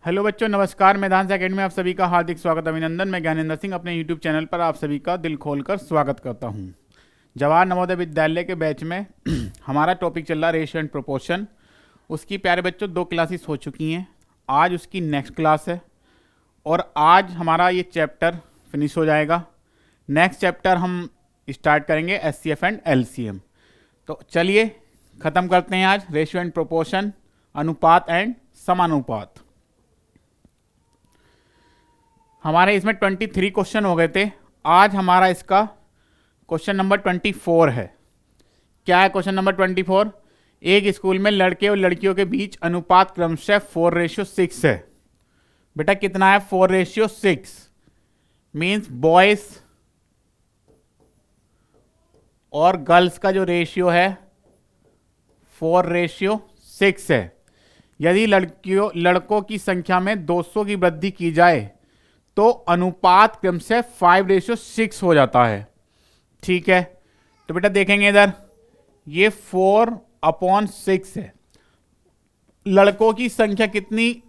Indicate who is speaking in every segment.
Speaker 1: Hello बच्चों, नमस्कार। मैं डांस एकेडमी में आप सभी का हार्दिक स्वागत अभिनंदन। मैं ज्ञानेंद्र सिंह अपने यूट्यूब चैनल पर आप सभी का दिल खोलकर स्वागत करता हूं। जवाहर नवोदय विद्यालय के बैच में हमारा टॉपिक चल रहा रेशियो एंड प्रोपोर्शन। उसकी प्यारे बच्चों 2 क्लासेस हो चुकी हैं। आज उसकी नेक्स्ट क्लास है और आज हमारा ये चैप्टर फिनिश हो जाएगा। नेक्स्ट चैप्टर हम स्टार्ट करेंगे SCF एंड LCM। तो चलिए ख़त्म करते हैं आज रेशियो एंड प्रोपोर्शन, अनुपात एंड समानुपात। हमारे इसमें 23 क्वेश्चन हो गए थे। आज हमारा इसका क्वेश्चन नंबर 24 है। क्या है क्वेश्चन नंबर 24? एक स्कूल में लड़के और लड़कियों के बीच अनुपात क्रमशः 4:6 है। बेटा कितना है? 4:6 मीन्स बॉयज और गर्ल्स का जो रेशियो है 4:6 है। यदि लड़कों की संख्या में 200 की वृद्धि की जाए तो अनुपात क्रमशः 5:6 हो जाता है। ठीक है, तो बेटा देखेंगे इधर, ये 4/6 है। लड़कों की संख्या कितनी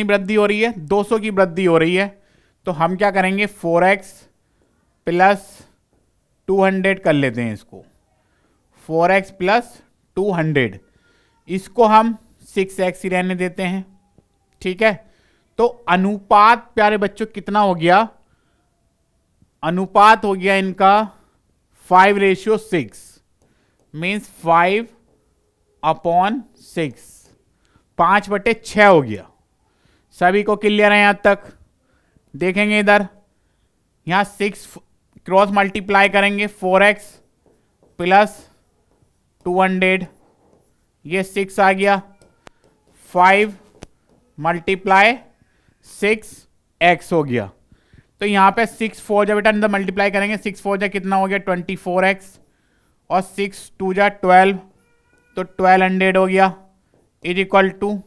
Speaker 1: वृद्धि हो रही है? 200 की वृद्धि हो रही है। तो हम क्या करेंगे, 4x प्लस 200 कर लेते हैं इसको। 4x प्लस 200, इसको हम 6x ही रहने देते हैं। ठीक है, तो अनुपात प्यारे बच्चों कितना हो गया? अनुपात हो गया इनका 5:6 मीन्स 5/6, 5/6 हो गया। सभी को क्लियर है यहां तक? देखेंगे इधर, यहां 6 क्रॉस मल्टीप्लाई करेंगे, 4x प्लस 200, ये 6 आ गया। 5 मल्टीप्लाई 6x हो गया। तो यहां पे 6 4 जा बेटा अंदर मल्टीप्लाई करेंगे, 6 4 जा कितना हो गया? 24x और 6 2 जा 12, तो 1200 हो गया। इज इक्वल टू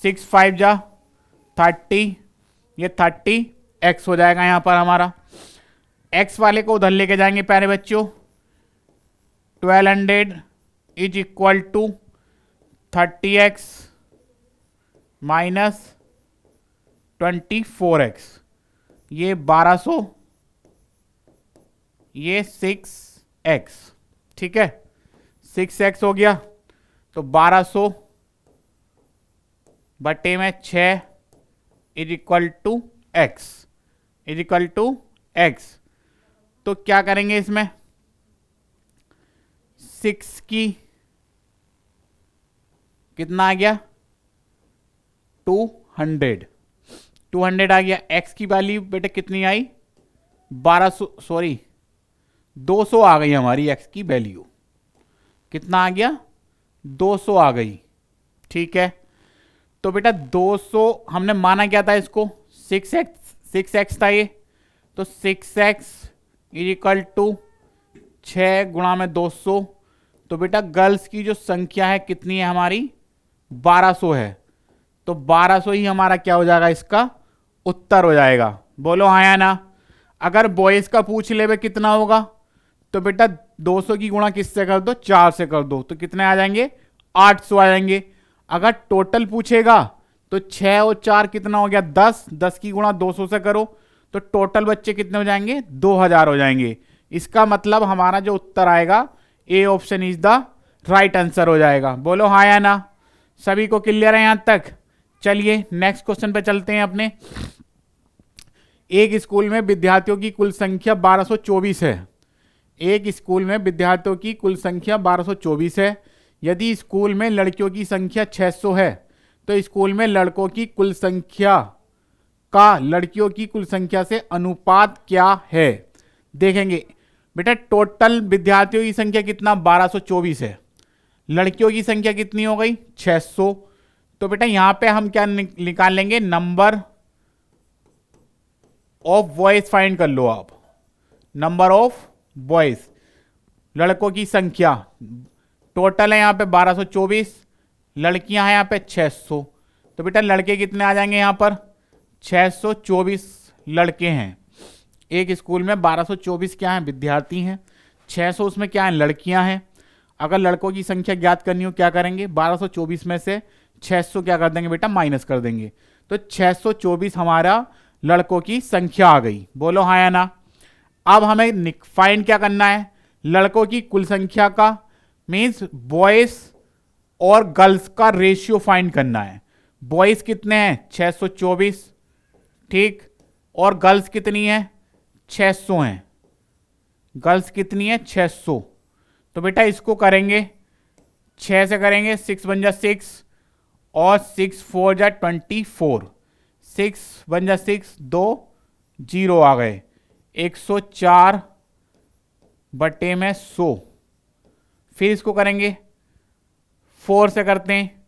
Speaker 1: 6 5 जा 30, ये 30x हो जाएगा। यहां पर हमारा x वाले को उधर लेके जाएंगे प्यारे बच्चों। 1200 is equal to 30x minus 24x, ये 1200, ये 6x। ठीक है, 6x हो गया। तो 1200 बटे में 6 is equal to x, is equal to x। तो क्या करेंगे इसमें, 6 की कितना आ गया? 200 आ गया। x की वैल्यू बेटे कितनी आई? 1200, सॉरी 200 आ गई हमारी x की वैल्यू। कितना आ गया? 200 आ गई। ठीक है, तो बेटा 200 हमने माना क्या था इसको? 6x था ये। तो 6x इज इक्वल टू 6 गुणा में 200। तो बेटा गर्ल्स की जो संख्या है कितनी है हमारी? 1200 है। तो 1200 ही हमारा क्या हो जाएगा? इसका उत्तर हो जाएगा। बोलो हाँ या ना। अगर बॉयज का पूछ ले वे कितना होगा, तो बेटा 200 की गुणा किससे कर दो? 4 से कर दो, तो कितने आ जाएंगे? 800 आ जाएंगे। अगर टोटल पूछेगा तो 6 और 4 कितना हो गया? 10, 10 की गुणा 200 से करो तो टोटल बच्चे कितने हो जाएंगे? 2000 हो जाएंगे। इसका मतलब हमारा जो उत्तर आएगा A option is the right answer हो जाएगा। बोलो हाँ या ना। सभी को क्लियर है यहां तक? चलिए नेक्स्ट क्वेश्चन पे चलते हैं अपने। एक स्कूल में विद्यार्थियों की कुल संख्या 1224 है। एक स्कूल में विद्यार्थियों की कुल संख्या 1224 है। यदि स्कूल में लड़कियों की संख्या 600 है तो स्कूल में लड़कों की कुल संख्या का लड़कियों की कुल संख्या से अनुपात क्या है? देखेंगे बेटा, टोटल विद्यार्थियों की संख्या कितना? 1224 है। लड़कियों की संख्या कितनी हो गई? 600। तो बेटा यहां पे हम क्या निकाल लेंगे? नंबर ऑफ बॉयज फाइंड कर लो आप। नंबर ऑफ बॉयज, लड़कों की संख्या टोटल है यहां पे 1224, लड़कियां हैं यहां पे 600। तो बेटा लड़के कितने आ जाएंगे यहां पर? 624 लड़के हैं। एक स्कूल में 1224 क्या है? विद्यार्थी हैं। 600 उसमें क्या है? लड़कियां हैं। अगर लड़कों की संख्या ज्ञात करनी हो क्या करेंगे? 1224 में से 600 क्या कर देंगे बेटा, माइनस कर देंगे। तो 624 हमारा लड़कों की संख्या आ गई। बोलो हाँ या ना। अब हमें फाइंड क्या करना है, लड़कों की कुल संख्या का, मीन्स बॉयज और गर्ल्स का रेशियो फाइंड करना है। बॉयज कितने हैं 624, ठीक, और गर्ल्स कितनी है 600 हैं। गर्ल्स कितनी है 600। तो बेटा इसको करेंगे 6 से करेंगे, 6 बन जा 6 और 6 4 जा 24, 6 बन जा 6, 2 0 आ गए, 104 बटे में 100। फिर इसको करेंगे 4 से करते हैं,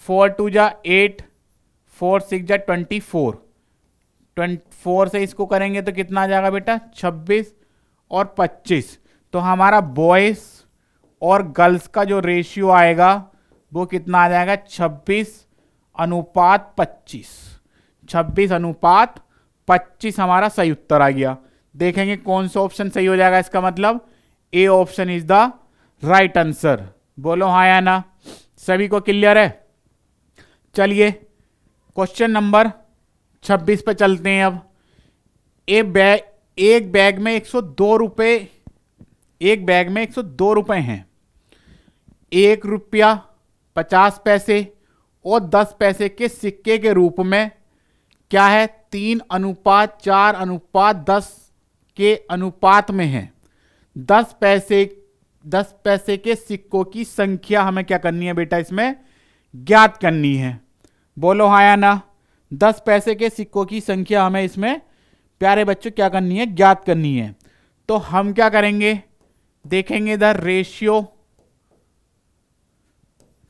Speaker 1: 4 2 जा 8, 4 6 जा 24, 24 से इसको करेंगे तो कितना आ जाएगा बेटा 26 और 25। तो हमारा बॉयज और गर्ल्स का जो रेशियो आएगा वो कितना आ जाएगा 26:25। 26:25 हमारा सही उत्तर आ गया। देखेंगे कौन सा ऑप्शन सही हो जाएगा, इसका मतलब A option is the right answer. बोलो हाँ या ना। सभी को क्लियर है। चलिए क्वेश्चन नंबर 26 पे चलते हैं। अब एक बैग में 102 रुपए, एक बैग में 102 रुपए हैं। 1 रुपया 50 पैसे और 10 पैसे के सिक्के के रूप में क्या है, 3:4:10 के अनुपात में है। 10 पैसे के सिक्कों की संख्या हमें क्या करनी है बेटा, इसमें ज्ञात करनी है। बोलो हाँ या ना। 10 पैसे के सिक्कों की संख्या हमें इसमें प्यारे बच्चों क्या करनी है, ज्ञात करनी है। तो हम क्या करेंगे, देखेंगे the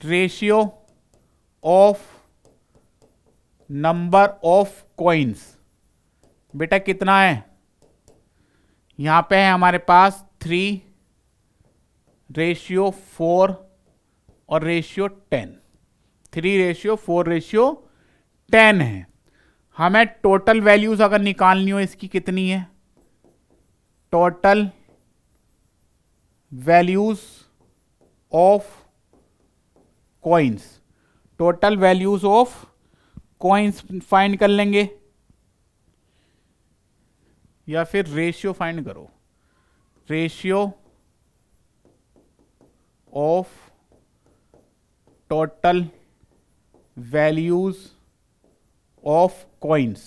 Speaker 1: ratio of number of coins. बेटा कितना है, यहां पे है हमारे पास 3, रेशियो 4 और रेशियो 10। 3 रेशियो 4 रेशियो 10 है। हमें टोटल वैल्यूज अगर निकालनी हो इसकी कितनी है, total values of coins, total values of coins find कर लेंगे, या फिर रेशियो फाइंड करो, ratio of total values of coins.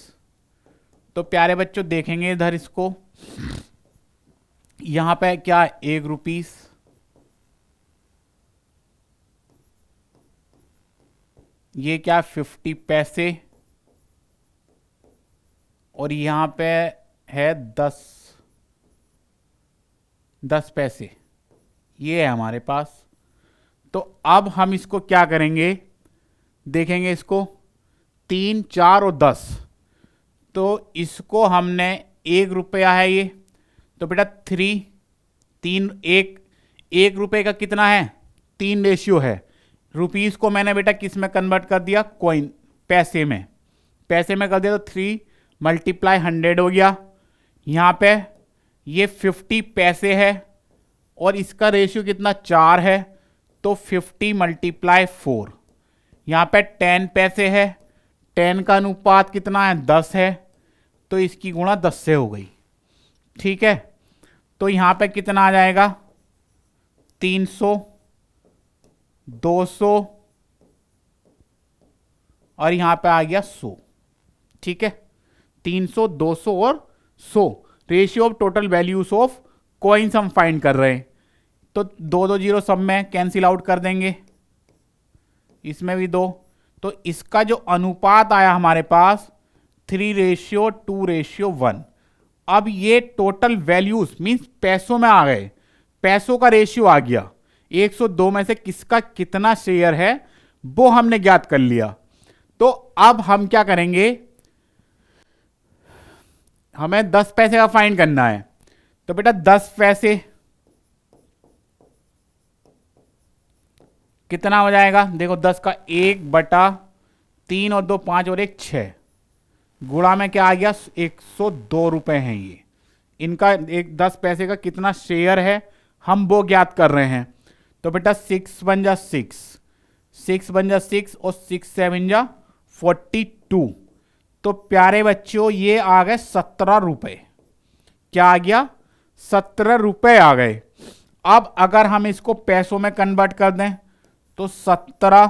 Speaker 1: तो प्यारे बच्चों देखेंगे इधर इसको, यहां पे क्या 1 रुपीस, ये क्या 50 पैसे, और यहां पे है 10 पैसे, ये है हमारे पास। तो अब हम इसको क्या करेंगे, देखेंगे इसको 3, 4 और 10। तो इसको हमने 1 रुपया है ये, तो बेटा 3 1 रुपये का कितना है 3 रेशियो है। रुपीस को मैंने बेटा किस में कन्वर्ट कर दिया, कॉइन, पैसे में कर दिया। तो 3 × 100 हो गया। यहाँ पे ये 50 पैसे है और इसका रेशियो कितना 4 है, तो 50 × 4। यहाँ पे 10 पैसे है, 10 का अनुपात कितना है 10 है, तो इसकी गुणा 10 से हो गई। ठीक है, तो यहाँ पे कितना आ जाएगा 300, 200 और यहाँ पे आ गया 100। ठीक है, 300, 200 और 100 ratio of total values of coins हम फाइंड कर रहे हैं। तो 2 0 सब में कैंसिल आउट कर देंगे, इसमें भी 2। तो इसका जो अनुपात आया हमारे पास 3:2:1। अब ये टोटल वैल्यूज मींस पैसों में आ गए, पैसों का रेशियो आ गया। 102 में से किसका कितना शेयर है वो हमने ज्ञात कर लिया। तो अब हम क्या करेंगे, हमें 10 पैसे का फाइंड करना है। तो बेटा 10 पैसे कितना हो जाएगा, देखो 10 का 1/3 और 2 5 और 1 6, गुणा में क्या आ गया 102 रुपए हैं ये। इनका 10 पैसे का कितना शेयर है हम वो ज्ञात कर रहे हैं। तो बेटा 6 बन जा 6, 6 बन जा 6 और 6 7 जा 42। तो प्यारे बच्चों ये आ गए 17 रुपए। क्या आ गया? 17 रुपए आ गए। अब अगर हम इसको पैसों में कन्वर्ट कर दें तो 17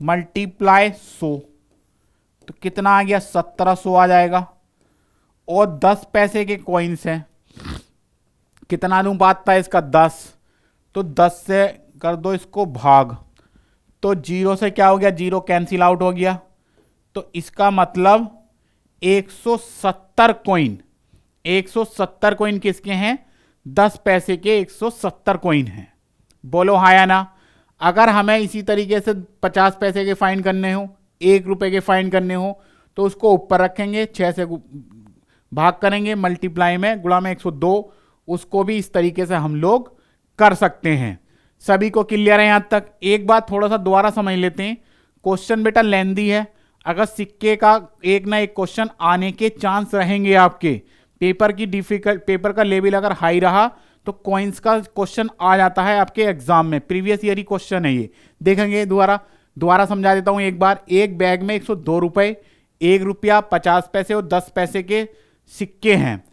Speaker 1: मल्टीप्लाई 100, तो कितना आ गया? 1700 आ जाएगा। और 10 पैसे के कॉइन्स हैं, कितना अनुपात था इसका? 10। तो 10 से कर दो इसको भाग, तो 0 से क्या हो गया? 0 कैंसिल आउट हो गया। तो इसका मतलब 170 कॉइन, 170 कॉइन किसके हैं? 10 पैसे के 170 कॉइन हैं। बोलो हाँ या ना। अगर हमें इसी तरीके से 50 पैसे के फाइंड करने हो, 1 रुपए के फाइंड करने हो, तो उसको ऊपर रखेंगे, 6 से भाग करेंगे, मल्टीप्लाई में गुणा में 102। उसको भी इस तरीके से हम लोग कर सकते हैं। सभी को क्लियर है यहां तक? एक बात थोड़ा सा दोबारा समझ लेते हैं। क्वेश्चन बेटा लेंदी है, अगर सिक्के का एक ना एक क्वेश्चन आने के चांस रहेंगे आपके, पेपर की डिफिकल्ट, पेपर का लेवल अगर हाई रहा तो कॉइन्स का क्वेश्चन आ जाता है आपके एग्जाम में। प्रीवियस ईयर ही क्वेश्चन है ये, देखेंगे। दोबारा समझा देता हूं एक बार। एक बैग में 102 रुपए, 1 रुपया 50 पैसे और 10 पैसे के सिक्के हैं।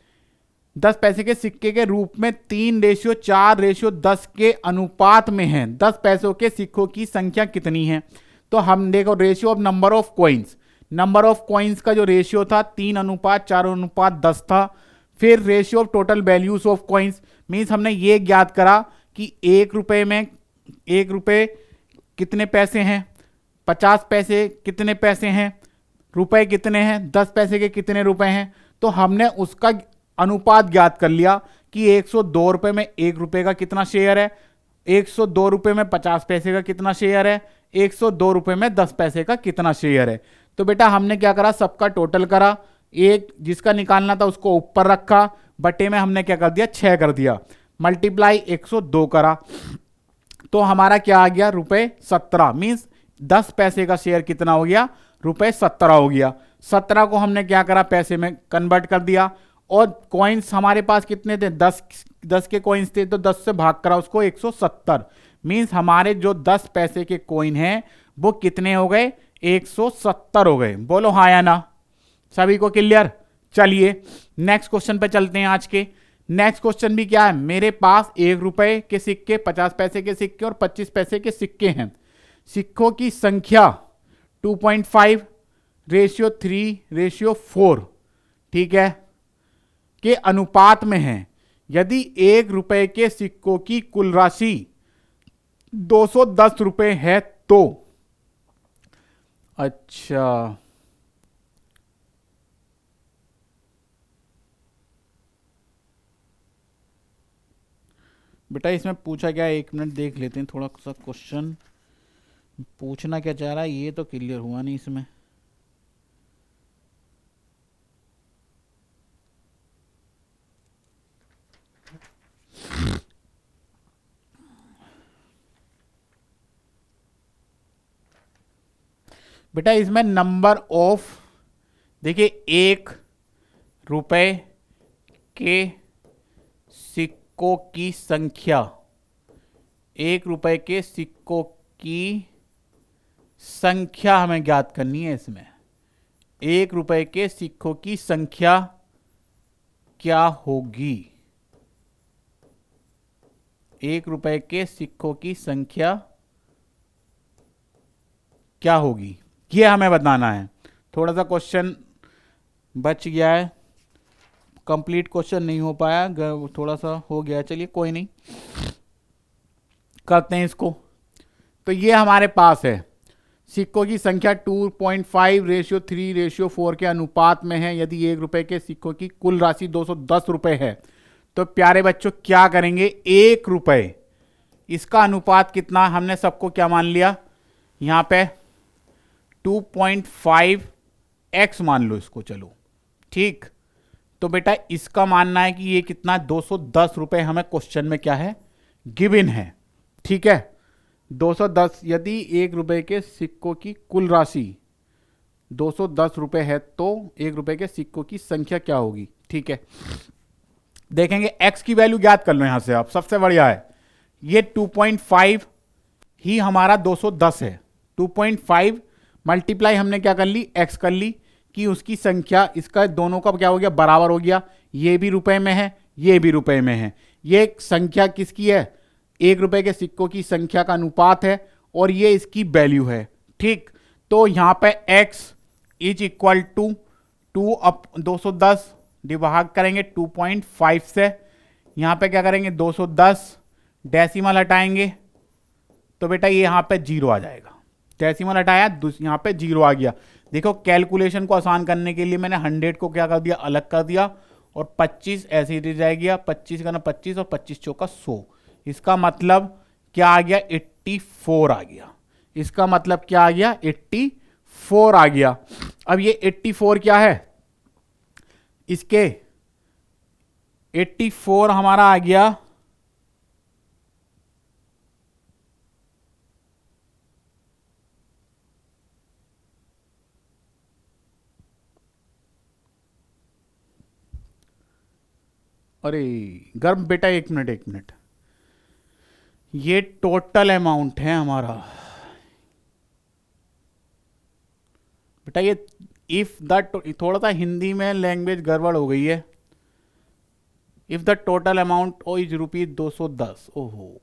Speaker 1: 10 पैसे के सिक्के के रूप में 3:4:10 के अनुपात में है। 10 पैसों के सिक्कों की संख्या कितनी है? तो हम देखो ratio of number of coins, number of coins का जो रेशियो था 3:4:10 था। फिर ratio of total values of coins, means हमने ये ज्ञात करा कि 1 रुपए में 1 रुपए कितने पैसे हैं, 50 पैसे कितने पैसे हैं, रुपए कितने हैं, 10 पैसे के कितने रुपए हैं। तो हमने उसका अनुपात ज्ञात कर लिया कि 102 रुपए में 1 रुपए का कितना शेयर है, 102 रुपए में 50 पैसे का कितना शेयर है, 102 रुपए में 10 पैसे का कितना शेयर है। तो बेटा हमने क्या करा? सबका टोटल करा, एक जिसका निकालना था उसको ऊपर रखा, बटे में हमने क्या कर दिया? 6 कर दिया, मल्टीप्लाई 102 करा। तो हमारा क्या आ गया? रुपए 17। मीन्स 10 पैसे का शेयर कितना हो गया? रुपए 17 हो गया। 17 को हमने क्या करा? पैसे में कन्वर्ट कर दिया। और कॉइन्स हमारे पास कितने थे? 10 के कॉइन्स थे, तो 10 से भाग करा उसको 170। मीन्स हमारे जो 10 पैसे के कॉइन हैं वो कितने हो गए? 170 हो गए। बोलो हाँ या ना। सभी को क्लियर? चलिए नेक्स्ट क्वेश्चन पे चलते हैं। आज के नेक्स्ट क्वेश्चन भी क्या है? मेरे पास 1 रुपए के सिक्के, 50 पैसे के सिक्के और 25 पैसे के सिक्के हैं। सिक्कों की संख्या 2.5 रेशियो 3:4, ठीक है, के अनुपात में है। यदि 1 रुपए के सिक्कों की कुल राशि 210 रुपए है तो, अच्छा बेटा इसमें पूछा क्या है? 1 मिनट देख लेते हैं, थोड़ा सा क्वेश्चन पूछना क्या चाह रहा है ये तो क्लियर हुआ नहीं इसमें। बेटा इसमें नंबर ऑफ, देखिए 1 रुपए के सिक्कों की संख्या, 1 रुपए के सिक्कों की संख्या हमें ज्ञात करनी है। इसमें 1 रुपए के सिक्कों की संख्या क्या होगी? 1 रुपए के सिक्कों की संख्या क्या होगी ये हमें बताना है। थोड़ा सा क्वेश्चन बच गया है, कंप्लीट क्वेश्चन नहीं हो पाया, थोड़ा सा हो गया। चलिए कोई नहीं, करते हैं इसको। तो ये हमारे पास है सिक्कों की संख्या 2.5 रेशियो 3:4 के अनुपात में है। यदि 1 रुपए के सिक्कों की कुल राशि 210 रुपए है तो प्यारे बच्चों क्या करेंगे? 1 रुपए, इसका अनुपात कितना? हमने सबको क्या मान लिया यहां पे? 2.5x मान लो इसको, चलो ठीक। तो बेटा इसका मानना है कि ये कितना? 210 रुपए हमें क्वेश्चन में क्या है? गिवन है, ठीक है। 210, यदि 1 रुपए के सिक्कों की कुल राशि 210 रुपए है तो 1 रुपए के सिक्कों की संख्या क्या होगी? ठीक है, देखेंगे x की वैल्यू ज्ञात कर लो यहां से आप, सबसे बढ़िया है। ये 2.5 ही हमारा 210 है। 2.5 मल्टीप्लाई हमने क्या कर ली, x कर ली, कि उसकी संख्या, इसका दोनों का क्या हो गया, बराबर हो गया। ये भी रुपए में है, ये भी रुपए में है। ये एक संख्या किसकी है, 1 रुपए के सिक्कों की संख्या का अनुपात है, और ये इसकी वैल्यू है। ठीक, तो यहां पे x is equal to 210 divide करेंगे 2.5 से। यहां पे क्या करेंगे, 210 डेसिमल हटाएंगे तो बेटा ये यहां पे 0 आ जाएगा। डेसिमल हटाया, यहां पे 0 आ गया। देखो कैलकुलेशन को आसान करने के लिए मैंने 100 को क्या कर दिया, अलग कर दिया, और 25 ऐसे ही रह गया। 25 का ना 25 और 25 चौका 100। इसका मतलब क्या आ गया, 84 आ गया। इसका मतलब क्या आ गया, 84 आ गया। अब ये 84 क्या है, इसके 84 हमारा आ गया अरे गर्म बेटा, एक मिनट, ये टोटल अमाउंट है हमारा बेटा। ये इफ द, थोड़ा सा हिंदी में लैंग्वेज गड़बड़ हो गई है। इफ द टोटल अमाउंट ओ इज ₹210। ओहो,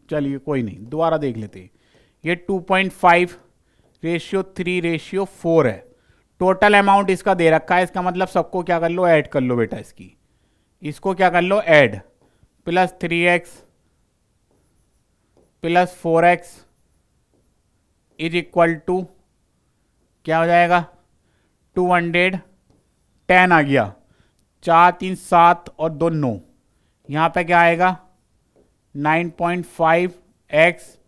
Speaker 1: चलिए कोई नहीं, दोबारा देख लेते हैं। ये 2.5 रेशियो 3 रेशियो 4 है। टोटल अमाउंट इसका दे रखा है, इसका मतलब सबको क्या कर लो, ऐड कर लो बेटा। इसको क्या कर लो, add, plus 3x plus 4x is equal to क्या हो जाएगा, 210 आ गया। 4 3 7 और 2 9, यहाँ पे क्या आएगा, 9.5x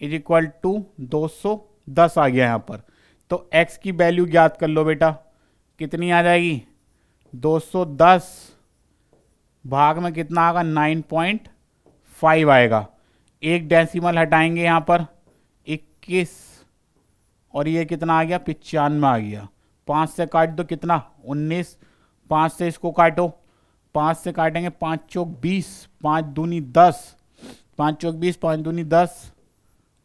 Speaker 1: इज इक्वल टू 210 आ गया यहाँ पर। तो x की वैल्यू ज्ञात कर लो बेटा, कितनी आ जाएगी, 210 भाग में कितना आएगा, 9.5 आएगा। एक डेसिमल हटाएंगे यहाँ पर 21, और ये कितना आ गया, 95 आ गया। 5 से काट दो कितना, 19, 5 से इसको काटो, 5 से काटेंगे 5 चौक 20, 5 दूनी 10, 5 चौक 20, 5 दूनी 10,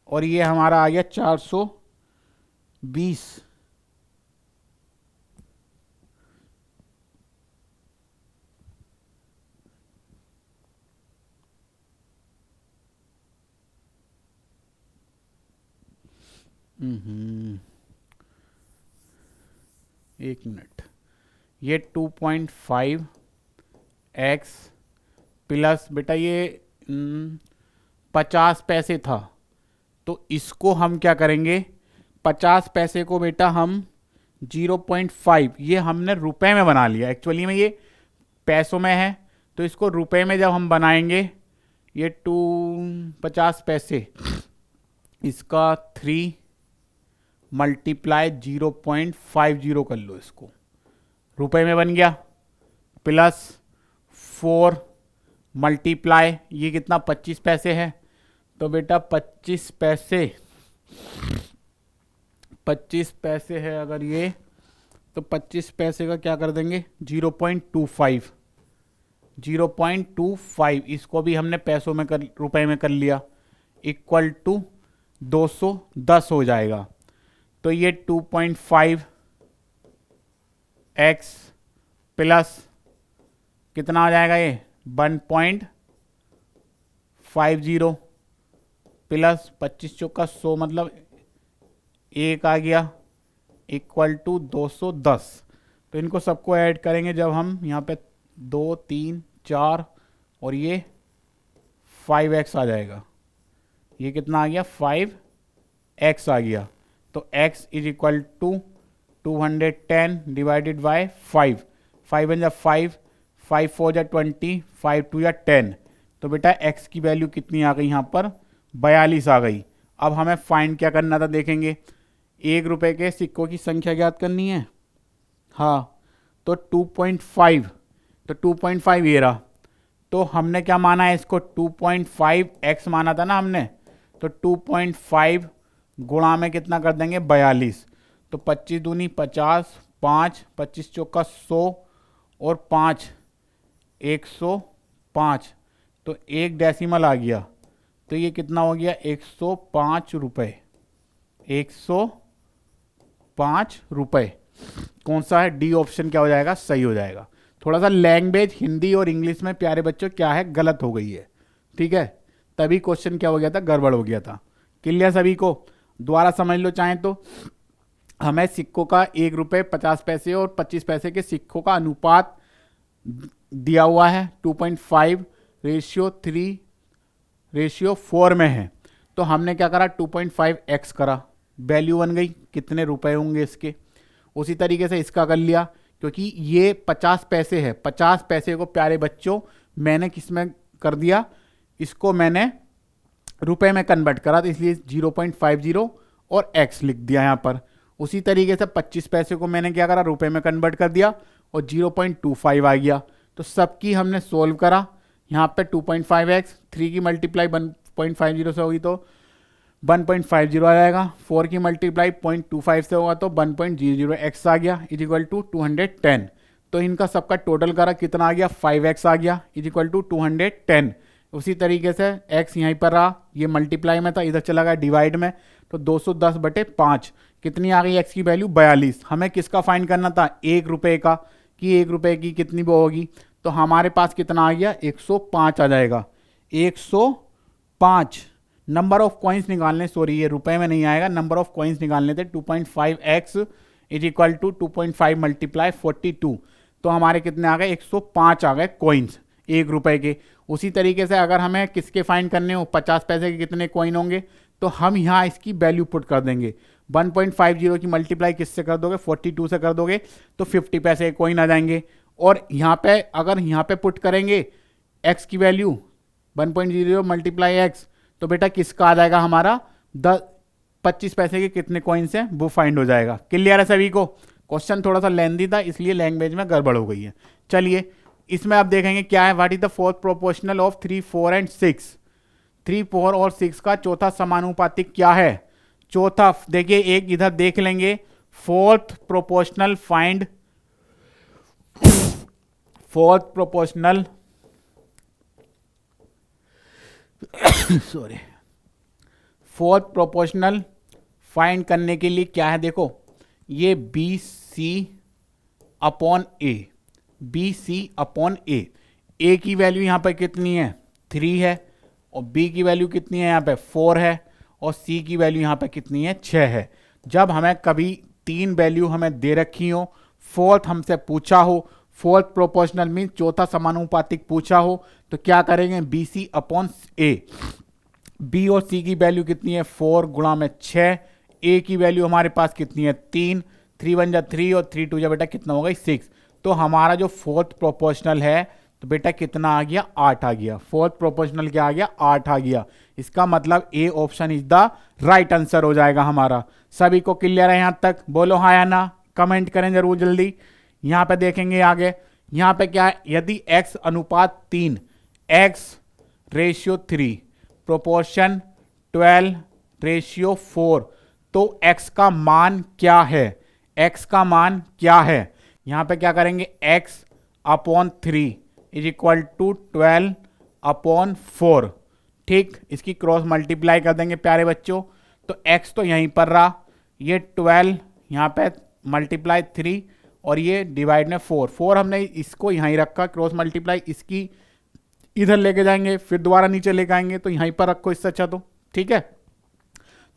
Speaker 1: और ये हमारा आ गया 420। एक मिनट, ये 2.5x प्लस बेटा ये 50 पैसे था, तो इसको हम क्या करेंगे, 50 पैसे को बेटा हम 0.5, ये हमने रुपए में बना लिया। एक्चुअली में ये पैसों में है, तो इसको रुपए में जब हम बनाएंगे, ये 50 पैसे, इसका 3 मल्टीप्लाई 0.50 कर लो, इसको रुपए में बन गया, प्लस 4 मल्टीप्लाई ये कितना, 25 पैसे है, तो बेटा 25 पैसे है अगर ये, तो 25 पैसे का क्या कर देंगे, 0.25, इसको भी हमने पैसों में रुपए में कर लिया, इक्वल टू 210 हो जाएगा। तो ये 2.5x प्लस कितना आ जाएगा, ये 1.50 प्लस 25 चौका 100 मतलब 1 आ गया, इक्वल टू 210। तो इनको सबको ऐड करेंगे जब हम यहाँ पे 2 3 4 और ये 5x आ जाएगा। ये कितना आ गया, 5x आ गया। तो x is equal to 210 divided by 5, 5 one जा 5, 5 4 जा 20, 5 2 जा 10। तो बेटा x की वैल्यू कितनी आ गई, यहाँ पर 42 आ गई। अब हमें फाइंड क्या करना था, देखेंगे 1 रुपए के सिक्कों की संख्या ज्ञात करनी है। हाँ, तो 2.5, तो 2.5 ये रहा, तो हमने क्या माना है इसको, 2.5x माना था ना हमने, तो 2.5 गुणा में कितना कर देंगे, 42। तो 25 दूनी 50, 5 25 चौका 100 और 5 105, तो 1 डेसिमल आ गया। तो ये कितना हो गया 105 रुपये, 105 रुपये। कौन सा है, डी ऑप्शन क्या हो जाएगा, सही हो जाएगा। थोड़ा सा लैंग्वेज हिंदी और इंग्लिश में प्यारे बच्चों क्या है, गलत हो गई है, ठीक है, तभी क्वेश्चन क्या हो गया था, गड़बड़ हो गया था। क्लियर सभी को, दोबारा समझ लो चाहें तो। हमें सिक्कों का 1 रुपये 50 पैसे और 25 पैसे के सिक्कों का अनुपात दिया हुआ है 2.5:3:4 में है। तो हमने क्या करा, 2.5x करा, वैल्यू बन गई, कितने रुपए होंगे इसके। उसी तरीके से इसका कर लिया, क्योंकि ये 50 पैसे है, 50 पैसे को प्यारे बच्चों मैंने किस में कर दिया, इसको मैंने रुपए में कन्वर्ट करा, तो इसलिए 0.50 और x लिख दिया यहाँ पर। उसी तरीके से 25 पैसे को मैंने क्या करा, रुपए में कन्वर्ट कर दिया और 0.25 आ गया। तो सबकी हमने सोल्व करा, यहाँ पे 2.5x, 3 की मल्टीप्लाई 1.50 से होगी तो 1.50 आ जाएगा, 4 की मल्टीप्लाई 0.25 से होगा तो 1.00x आ गया, इज इक्वल टू 210। तो इनका सबका टोटल करा, कितना आ गया, 5x आ गया, इज इक्वल टू 210। उसी तरीके से x यहीं पर रहा, ये मल्टीप्लाई में था, इधर चला गया डिवाइड में, तो 210/5 कितनी आ गई, x की वैल्यू 42। हमें किसका फाइंड करना था, 1 रुपये का, कि 1 रुपये की कितनी वो होगी, तो हमारे पास कितना आ गया, 105 आ जाएगा, 105। नंबर ऑफ कॉइन्स निकालने, सॉरी ये रुपए में नहीं आएगा, नंबर ऑफ कॉइन्स निकालने थे, 2.5x is equal to 2.5 multiply 42, तो हमारे कितने आ गए, 105 आ गए कॉइन्स 1 रुपए के। उसी तरीके से अगर हमें किसके फाइंड करने हो, 50 पैसे के कितने कॉइन होंगे, तो हम यहाँ इसकी वैल्यू पुट कर देंगे। 1.50 की मल्टीप्लाई किससे कर दोगे, 42 से कर दोगे, तो 50 पैसे के कॉइन आ जाएंगे। और यहाँ पे अगर यहाँ पे पुट करेंगे x की वैल्यू 1.00 मल्टीप्लाई x, तो बेटा किसका आ जाएगा, हमारा 25 पैसे के कितने कॉइन्स हैं वो फाइंड हो जाएगा। क्लियर है सभी को। क्वेश्चन थोड़ा सा लेंथी था, इसलिए लैंग्वेज में गड़बड़ हो गई है। चलिए इसमें आप देखेंगे क्या है, what is the fourth proportional of 3, 4 and 6। 3, 4 और 6 का चौथा समानुपातिक क्या है। चौथा देखिए, एक इधर देख लेंगे, fourth proportional find, fourth proportional sorry, fourth proportional find करने के लिए क्या है, देखो ये BC/A, BC/A, A की वैल्यू यहां पर कितनी है, 3 है, और B की वैल्यू कितनी है, यहां पे 4 है, और C की वैल्यू यहां पे कितनी है, 6 है। जब हमें कभी 3 वैल्यू हमें दे रखी हो, फोर्थ हमसे पूछा हो, फोर्थ प्रोपोर्शनल मीन चौथा समानुपातिक पूछा हो, तो क्या करेंगे, BC/A। B और C की वैल्यू कितनी है, 4 गुणा में 6, A की वैल्यू हमारे पास कितनी है, 3, 3 1 जा 3 और 3 2 जा बेटा कितना होगा, 6। तो हमारा जो फोर्थ प्रोपोर्शनल है, तो बेटा कितना आ गया, 8 आ गया। फोर्थ प्रोपोर्शनल क्या आ गया, 8 आ गया। इसका मतलब A option is the right answer हो जाएगा हमारा। सभी को क्लियर है यहां तक, बोलो हाँ या ना, कमेंट करें जरूर जल्दी। यहां पे देखेंगे आगे, यहां पे क्या है, यदि x अनुपात 3, x/3, प्रोपोर्शन 12/4, तो x का मान क्या है, x का मान क्या है। यहां पे क्या करेंगे, x/3 इज इक्वल टू 12/4, ठीक, इसकी क्रॉस मल्टीप्लाई कर देंगे प्यारे बच्चों। तो x तो यहीं पर रहा, ये 12 यहां पे मल्टीप्लाई 3 और ये डिवाइड में 4 हमने इसको यहीं रखा, क्रॉस मल्टीप्लाई इसकी इधर लेके जाएंगे, फिर दोबारा नीचे लेके आएंगे, तो यहीं पर रखो इससे अच्छा, तो ठीक है।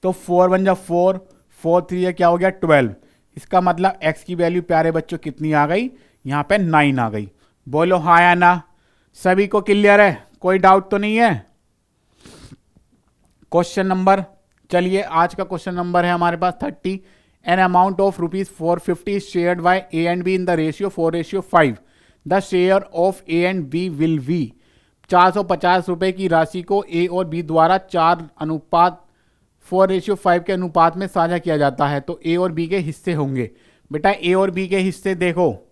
Speaker 1: तो 4 1 जा 4, 4 3 या क्या हो गया, 12। इसका मतलब x की वैल्यू प्यारे बच्चों कितनी आ गई, यहां पे 9 आ गई। बोलो हाँ या ना, सभी को क्लियर है, कोई डाउट तो नहीं है। क्वेश्चन नंबर, चलिए आज का क्वेश्चन नंबर है हमारे पास 30। An amount of ₹450 shared by A and B in the ratio 4:5। The share of A and B will be. 450 रुपए की राशि को A और B द्वारा 4:5 के अनुपात में साझा किया जाता है, तो A और B के हिस्से होंगे। बेटा A और B के हिस्से देखो,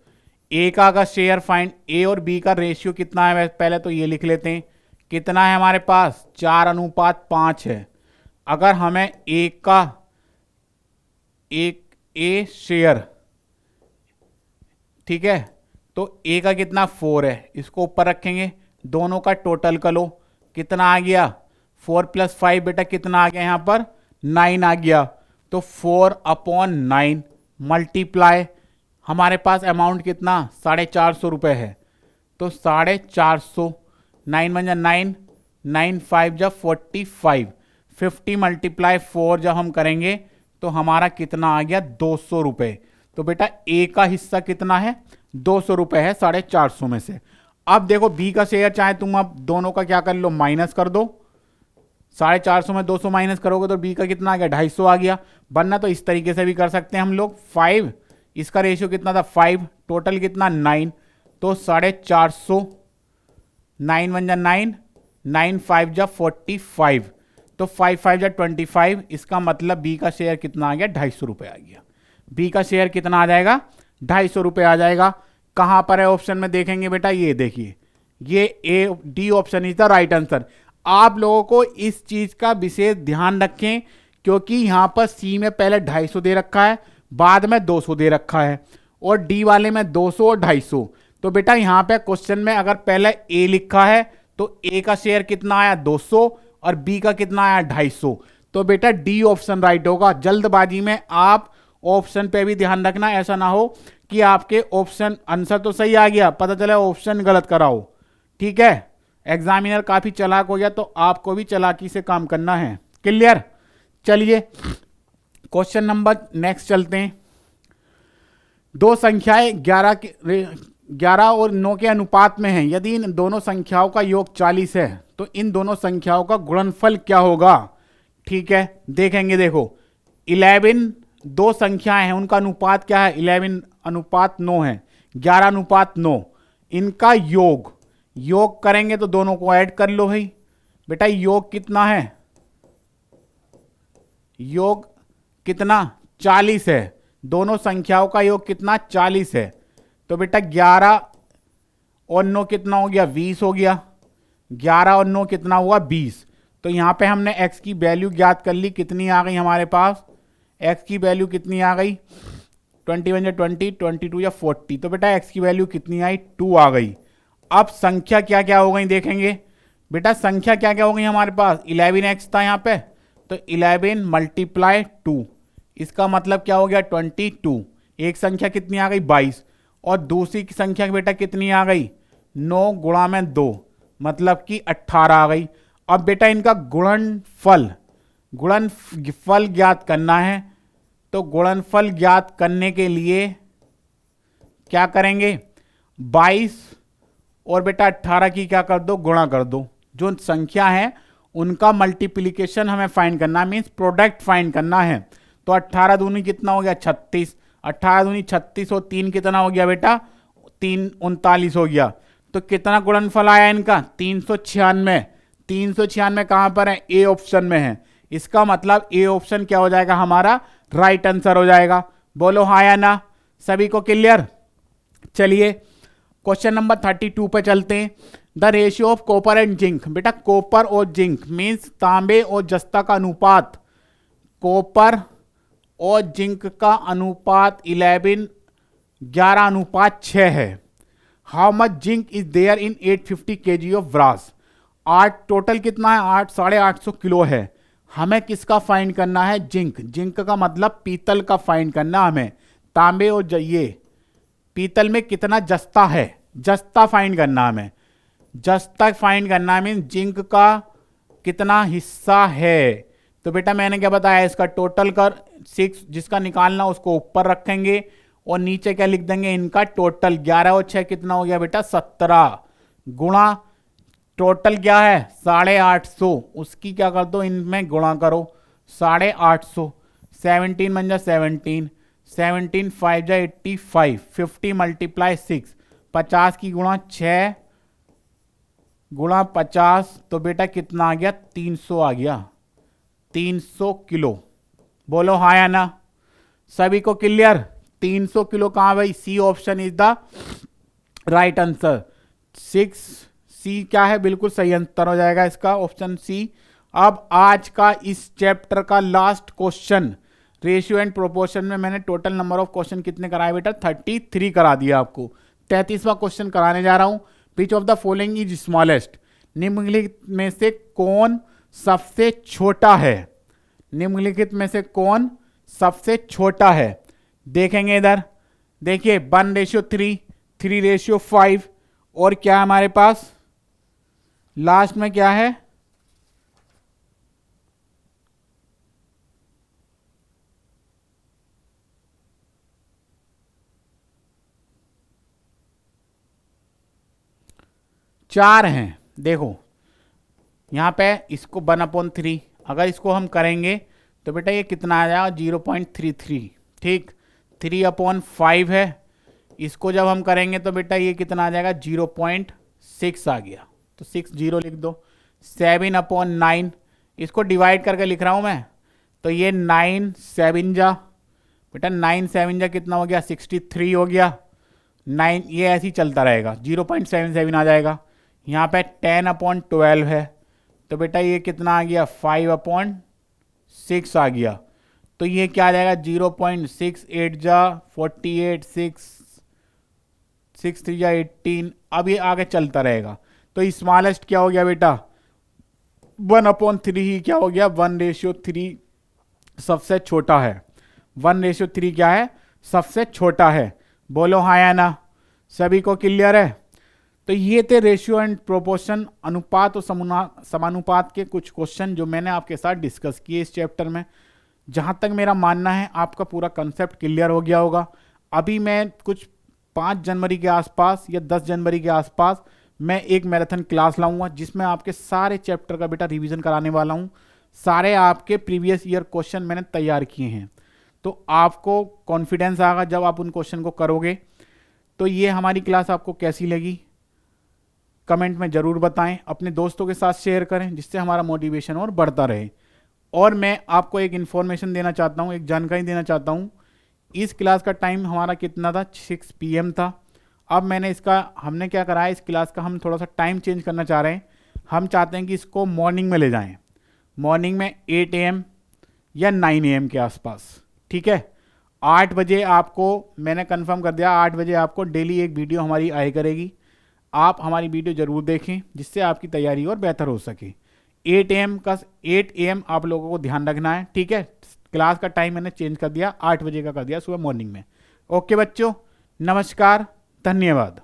Speaker 1: A का शेयर फाइंड, A और B का रेशियो कितना है, पहले तो ये लिख लेते हैं, कितना है हमारे पास, 4:5 है। अगर हमें एक A शेयर, ठीक है, तो A का कितना 4 है, इसको ऊपर रखेंगे, दोनों का टोटल कर लो, कितना आ गया 4 + 5 बेटा कितना आ गया यहाँ पर 9 आ गया। तो 4/9 मल्टीप्लाई हमारे पास अमाउंट कितना 450 रुपये है। तो 450 9 × 9 9 5 × 45 50 × 4 जब हम करेंगे तो हमारा कितना आ गया 200 रुपये। तो बेटा ए का हिस्सा कितना है 200 रुपये है 450 में से। अब देखो बी का शेयर चाहे तुम अब दोनों का क्या कर लो माइनस कर दो। 450 में 200 माइनस करोगे तो बी का कितना आ गया 250 आ गया। वरना तो इस तरीके से भी कर सकते हैं हम लोग 5 इसका रेशियो कितना था 5 टोटल कितना 9 तो 450 9 × 9 9 5 × 45 तो 5 5 × 25 इसका मतलब बी का शेयर कितना आ गया 250 रुपये आ गया। बी का शेयर कितना आ जाएगा 250 रुपये आ जाएगा। कहां पर है ऑप्शन में देखेंगे बेटा ये देखिए ये A D option is the right answer. आप लोगों को इस चीज का विशेष ध्यान रखें क्योंकि यहां पर सी में पहले 250 दे रखा है बाद में 200 दे रखा है और डी वाले में 200 और 250। तो बेटा यहां पे क्वेश्चन में अगर पहले ए लिखा है तो ए का शेयर कितना आया 200 और बी का कितना आया 250। तो बेटा डी ऑप्शन राइट होगा। जल्दबाजी में आप ऑप्शन पे भी ध्यान रखना ऐसा ना हो कि आपके ऑप्शन आंसर तो सही आ गया पता चला ऑप्शन गलत कराओ। ठीक है एग्जामिनर काफी चालाक हो गया तो आपको भी चालाकी से काम करना है। क्लियर। चलिए क्वेश्चन नंबर नेक्स्ट चलते हैं। दो संख्याएं 11 और 9 के अनुपात में हैं। यदि इन दोनों संख्याओं का योग 40 है तो इन दोनों संख्याओं का गुणनफल क्या होगा। ठीक है देखेंगे देखो 11 दो संख्याएं हैं उनका अनुपात क्या है 11:9 है 11:9 इनका योग करेंगे तो दोनों को ऐड कर लो भाई। बेटा योग कितना है योग कितना 40 है। दोनों संख्याओं का योग कितना 40 है। तो बेटा 11 और 9 कितना हो गया 20 हो गया। 11 और 9 कितना हुआ 20। तो यहां पे हमने x की वैल्यू ज्ञात कर ली कितनी आ गई हमारे पास x की वैल्यू कितनी आ गई 21 × 20 22 या 40। तो बेटा x की वैल्यू कितनी आई 2 आ गई। अब संख्या क्या क्या हो गई देखेंगे बेटा संख्या क्या क्या हो गई हमारे पास 11x था यहाँ पे तो 11 × 2 इसका मतलब क्या हो गया 22। एक संख्या कितनी आ गई 22 और दूसरी की संख्या बेटा कितनी आ गई 9 × 2 मतलब कि 18 आ गई। अब बेटा इनका गुणनफल ज्ञात करना है तो गुणनफल ज्ञात करने के लिए क्या करेंगे 22 और बेटा 18 की क्या कर दो गुणा कर दो। जो संख्या है उनका मल्टीप्लिकेशन हमें फाइंड करना है मीन्स प्रोडक्ट फाइंड करना है। तो 18 दूनी कितना हो गया 36 18 दूनी 36 और 3 कितना हो गया बेटा 3 39 हो गया। तो कितना गुणनफल आया इनका 396। 396 कहां पर है ए ऑप्शन में है। इसका मतलब ए ऑप्शन क्या हो जाएगा हमारा राइट आंसर हो जाएगा। बोलो हाँ या ना सभी को क्लियर। चलिए क्वेश्चन नंबर 32 पे चलते हैं। The ratio of copper and zinc. बेटा कॉपर और जिंक मीन्स तांबे और जस्ता का अनुपात कॉपर और जिंक का अनुपात 11:6 है। How much zinc is there in 850 kg of brass. 8 टोटल कितना है 850 किलो है। हमें किसका फाइंड करना है जिंक का मतलब पीतल का फाइंड करना हमें। तांबे और ये पीतल में कितना जस्ता है जस्ता फाइंड करना हमें। जस्ता फाइंड करना मीन जिंक का कितना हिस्सा है। तो बेटा मैंने क्या बताया इसका टोटल कर 6 जिसका निकालना उसको ऊपर रखेंगे और नीचे क्या लिख देंगे इनका टोटल। 11 और 6 कितना हो गया बेटा 17 गुणा टोटल क्या है 850 उसकी क्या कर दो इनमें गुणा करो 850 17 बन जा 17 17 5 जा 85 50 × 6 50 की गुणा 6 गुणा 50 तो बेटा कितना आ गया 300 आ गया 300 किलो। बोलो हाँ या ना सभी को क्लियर। 300 किलो कहां भाई C option is the right answer. 6 C क्या है बिल्कुल सही आंसर हो जाएगा इसका ऑप्शन सी। अब आज का इस चैप्टर का last question ratio and proportion में मैंने टोटल नंबर ऑफ क्वेश्चन कितने कराए बेटा 33 करा दिया आपको। 33वां क्वेश्चन कराने जा रहा हूं। Which of the following is smallest. निम्नलिखित में से कौन सबसे छोटा है? निम्नलिखित में से कौन सबसे छोटा है? देखेंगे इधर, देखिए 1:3, 3:5, और क्या है हमारे पास लास्ट में क्या है? चार हैं। देखो यहां पे इसको 1/3, अगर इसको हम करेंगे तो बेटा ये कितना आ जाएगा? 0.33। ठीक, 3/5 है, इसको जब हम करेंगे तो बेटा ये कितना आ जाएगा? 0.6 आ गया, तो 6 0 लिख दो। 7/9, इसको डिवाइड करके लिख रहा हूं मैं, तो ये 9 7 जा, बेटा 9 7 जा कितना हो गया? 63 हो गया। 9, ये ऐसे ही चलता रहेगा, 0.77 आ जाएगा। यहाँ पे 10/12 है, तो बेटा ये कितना आ गया? 5/6 आ गया। तो ये क्या आ जाएगा? 0.68 जा 48, 6 3 जा 18। अब ये आगे चलता रहेगा, तो स्मॉलेस्ट क्या हो गया बेटा? 1/3 ही क्या हो गया? 1:3 सबसे छोटा है। 1:3 क्या है? सबसे छोटा है। बोलो हाँ या ना, सभी को क्लियर है? तो ये थे रेशियो एंड प्रोपोर्शन, अनुपात और समानुपात के कुछ क्वेश्चन जो मैंने आपके साथ डिस्कस किए इस चैप्टर में। जहां तक मेरा मानना है आपका पूरा कंसेप्ट क्लियर हो गया होगा। अभी मैं कुछ 5 जनवरी के आसपास या 10 जनवरी के आसपास मैं एक मैराथन क्लास लाऊंगा, जिसमें आपके सारे चैप्टर का बेटा रिवीजन कराने वाला हूं। सारे आपके प्रीवियस ईयर क्वेश्चन मैंने तैयार किए हैं, तो आपको कॉन्फिडेंस आएगा जब आप उन क्वेश्चन को करोगे। तो ये हमारी क्लास आपको कैसी लगी कमेंट में जरूर बताएं, अपने दोस्तों के साथ शेयर करें, जिससे हमारा मोटिवेशन और बढ़ता रहे। और मैं आपको एक इन्फॉर्मेशन देना चाहता हूं, एक जानकारी देना चाहता हूं। इस क्लास का टाइम हमारा कितना था? 6 PM था। अब हमने क्या करा है, इस क्लास का हम थोड़ा सा टाइम चेंज करना चाह रहे हैं। हम चाहते हैं कि इसको मॉर्निंग में ले जाएं, मॉर्निंग में 8 AM या 9 AM के आसपास। ठीक है, 8 बजे आपको मैंने कंफर्म कर दिया, 8 बजे आपको डेली एक वीडियो हमारी आया करेगी। आप हमारी वीडियो जरूर देखें, जिससे आपकी तैयारी और बेहतर हो सके। 8 AM आप लोगों को ध्यान रखना है। ठीक है, क्लास का टाइम मैंने चेंज कर दिया, 8 बजे का कर दिया सुबह मॉर्निंग में। ओके बच्चों, नमस्कार, धन्यवाद।